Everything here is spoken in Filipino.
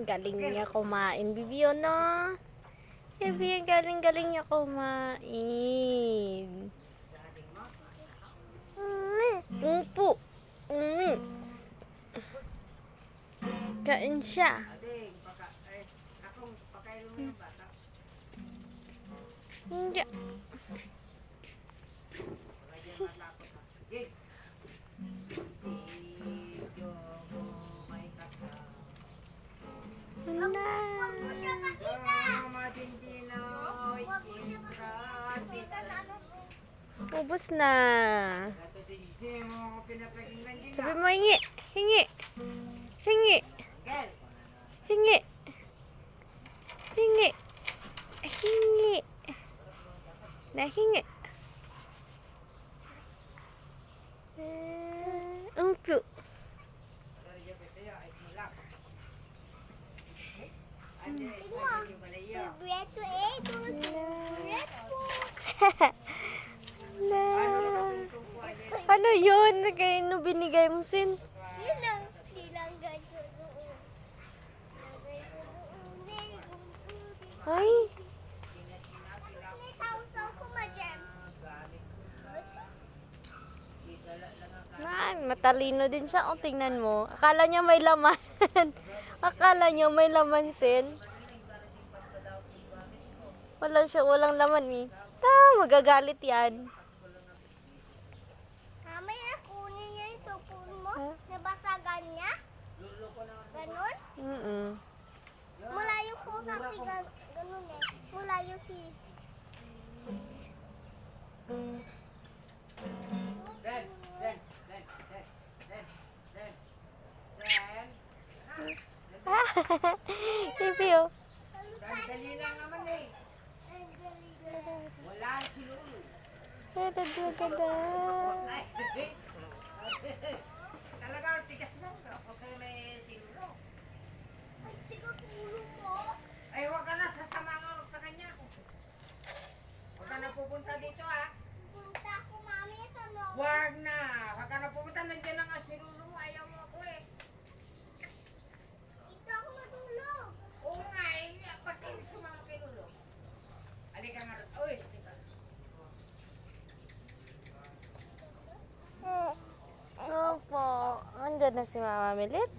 galing niya kumain, Bibi, no? Bibi, galing niya kumain. Upo. Kain siya. Hindi. Ubus na. Sabi mo, hingi. Hingi. Hingi. Hingi. Hingi. Hingi. Nahingi. Upo. Ano yun? Kaya binigay mo, Sin? Yun ang dilanggan ko doon. Ay. Sausaw ko, Majem. Matalino din siya. O, tingnan mo. Akala niya may laman. Akala niya may laman, Sin. Walang laman, eh. Magagalit yan. Mamaya kunin niya yung supon mo. Nabasagan niya. Ganun? Mulayo po kasi ganun eh. Mulayo si... Bibi, oh. Dali lang naman eh. Wala si Lulu. Ganda. Talaga, tigas lang. Kapag sa'yo may si Lulu. Ay, tigas ulo mo. Ay, huwag ka na. Sasama nga sa kanya. Huwag ka na pupunta dito, ha? Punta ko, mami, sa loob. Huwag na. Huwag ka na pupunta. Nandiyan na nga si Lulu mo. Ayaw mo ako eh. Dito ako matulog. Oo nga eh. Ba't kayo sumama kay Lulu? Halika nga. Uy, halika. Opo. Andyan na si Mama Milit.